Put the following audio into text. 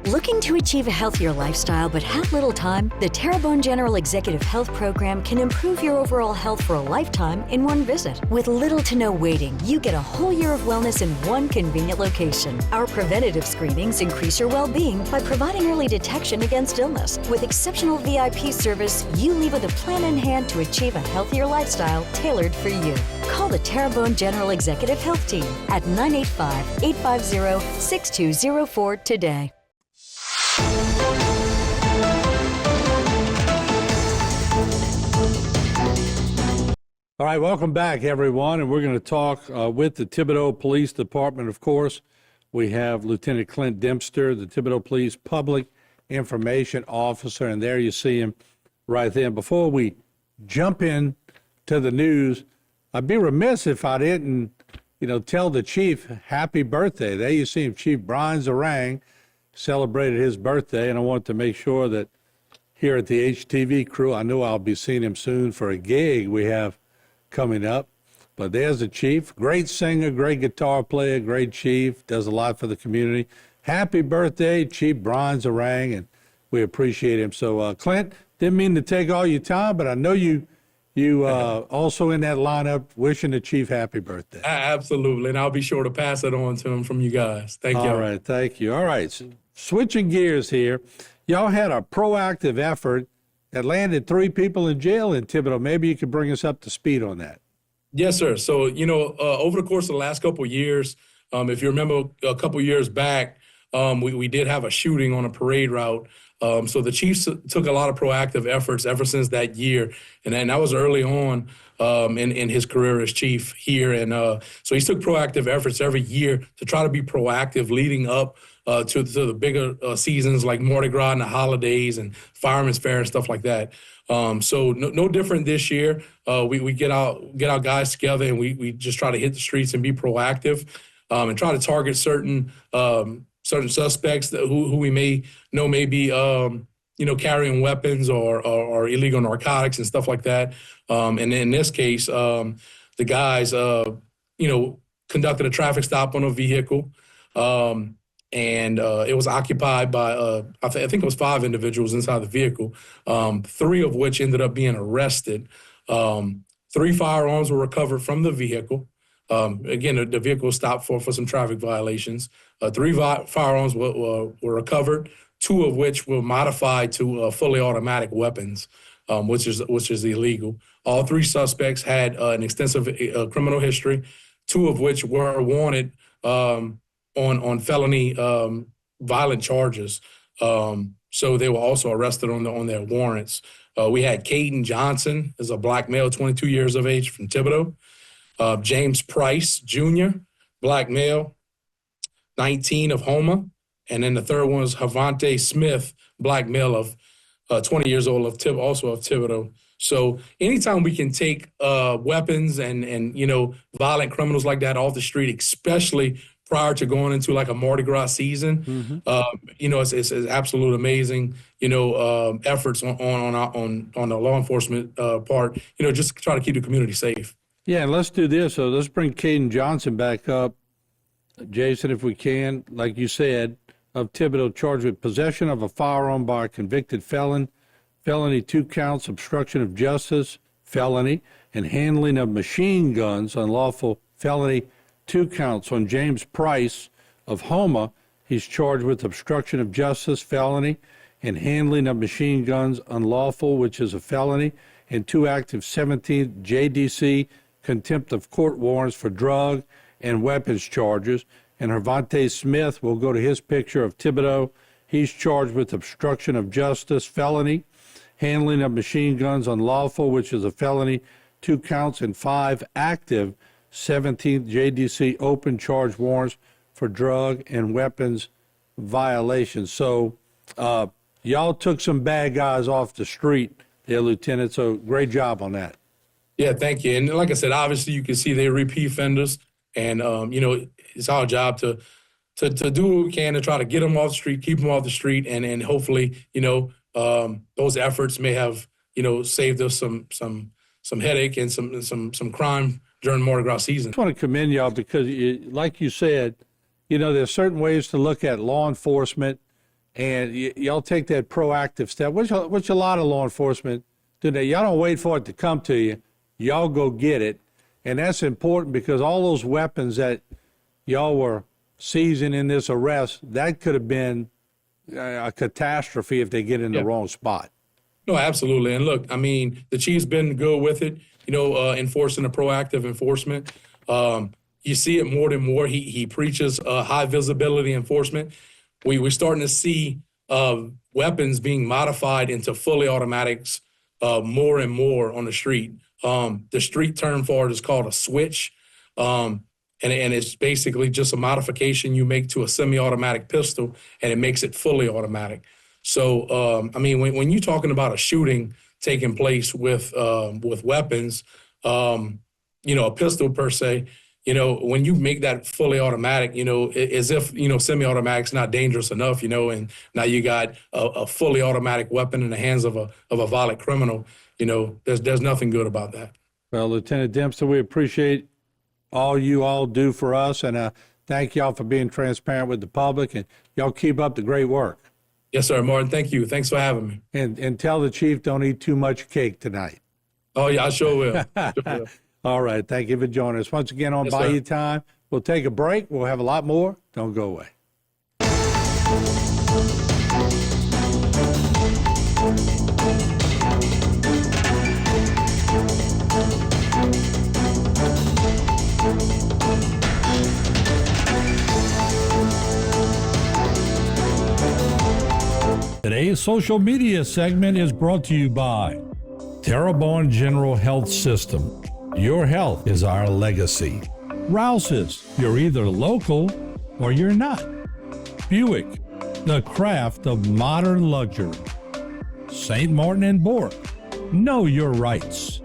Looking to achieve a healthier lifestyle but have little time? The Terrebonne General Executive Health Program can improve your overall health for a lifetime in one visit. With little to no waiting, you get a whole year of wellness in one convenient location. Our preventative screenings increase your well-being by providing early detection against illness. With exceptional VIP service, you leave with a plan in hand to achieve a healthier lifestyle tailored for you. Call the Terrebonne General Executive Health Team at 985-850-6204 today. All right, welcome back, everyone, and we're going to talk with the Thibodaux Police Department, of course. We have Lieutenant Clint Dempster, the Thibodaux Police Public Information Officer, and there you see him right there. Before we jump in to the news, I'd be remiss if I didn't, tell the chief happy birthday. There you see him, Chief Brian Zarang celebrated his birthday, and I want to make sure that here at the HTV crew, I know I'll be seeing him soon for a gig we have coming up. But there's the chief, great singer, great guitar player, great chief, does a lot for the community. Happy birthday, Chief Brian Zarang, and we appreciate him. So, Clint, didn't mean to take all your time, but I know you also in that lineup wishing the chief happy birthday. Absolutely, and I'll be sure to pass it on to him from you guys. Thank you. All right, thank you. All right, so switching gears here, y'all had a proactive effort that landed 3 people in jail in Thibodaux. Maybe you could bring us up to speed on that. Yes, sir. So, over the course of the last couple of years, if you remember a couple of years back, we did have a shooting on a parade route. So the chief took a lot of proactive efforts ever since that year. And that was early on in his career as chief here. And so he took proactive efforts every year to try to be proactive leading up to the bigger seasons like Mardi Gras and the holidays and Fireman's Fair and stuff like that. So no different this year. We get our guys together and we just try to hit the streets and be proactive and try to target certain suspects who we may know may be carrying weapons or illegal narcotics and stuff like that. And in this case, the guys conducted a traffic stop on a vehicle. And it was occupied by, I think it was 5 individuals inside the vehicle, 3 of which ended up being arrested. 3 firearms were recovered from the vehicle. Again, the vehicle was stopped for some traffic violations. 3 firearms were recovered, 2 of which were modified to fully automatic weapons, which is illegal. All 3 suspects had an extensive criminal history, 2 of which were wanted on felony violent charges. So they were also arrested on their warrants. We had Caden Johnson, is a black male, 22 years of age from Thibodaux. James Price Jr., black male, 19 of Houma. And then the third one is Havante Smith, black male of 20 years old, also of Thibodaux. So anytime we can take weapons and violent criminals like that off the street, especially prior to going into like a Mardi Gras season, it's absolute amazing, efforts on the law enforcement part, just to try to keep the community safe. Yeah, and let's do this. So let's bring Caden Johnson back up, Jason, if we can. Like you said, of Thibodaux, charged with possession of a firearm by a convicted felon, felony 2 counts, obstruction of justice, felony, and handling of machine guns, unlawful felony 2 counts. On James Price of Houma, he's charged with obstruction of justice, felony, and handling of machine guns, unlawful, which is a felony, and 2 active 17th JDC contempt of court warrants for drug and weapons charges. And Havante Smith, we'll go to his picture of Thibodaux. He's charged with obstruction of justice, felony, handling of machine guns, unlawful, which is a felony, 2 counts, and 5 active 17th JDC open charge warrants for drug and weapons violations. So y'all took some bad guys off the street there, Lieutenant, so great job on that. Yeah, thank you. And like I said, obviously you can see they're repeat offenders, and it's our job to do what we can to try to get them off the street, keep them off the street, and hopefully those efforts may have saved us some headache and some crime during Mardi Gras season. I just want to commend y'all because, like you said, there's certain ways to look at law enforcement and y'all take that proactive step, which a lot of law enforcement do. That y'all don't wait for it to come to you, y'all go get it, and that's important because all those weapons that y'all were seizing in this arrest, that could have been a catastrophe if they get in the wrong spot. No, absolutely. And look, I mean, the chief's been good with it, enforcing a proactive enforcement. You see it more and more. He preaches high visibility enforcement. We're starting to see weapons being modified into fully automatics more and more on the street. The street term for it is called a switch. And it's basically just a modification you make to a semi-automatic pistol, and it makes it fully automatic. So, I mean, when you're talking about a shooting taking place with weapons, a pistol per se, when you make that fully automatic, as if, semi-automatic's not dangerous enough, and now you got a fully automatic weapon in the hands of a violent criminal, there's nothing good about that. Well, Lieutenant Dempster, we appreciate all you all do for us, and thank y'all for being transparent with the public, and y'all keep up the great work. Yes, sir, Martin. Thank you. Thanks for having me. And tell the chief don't eat too much cake tonight. Oh, yeah, I sure will. Sure will. All right. Thank you for joining us once again on Bayou Time. We'll take a break. We'll have a lot more. Don't go away. Today's social media segment is brought to you by Terrebonne General Health System. Your health is our legacy. Rouse's, you're either local or you're not. Buick, the craft of modern luxury. St. Martin and Bourke, know your rights.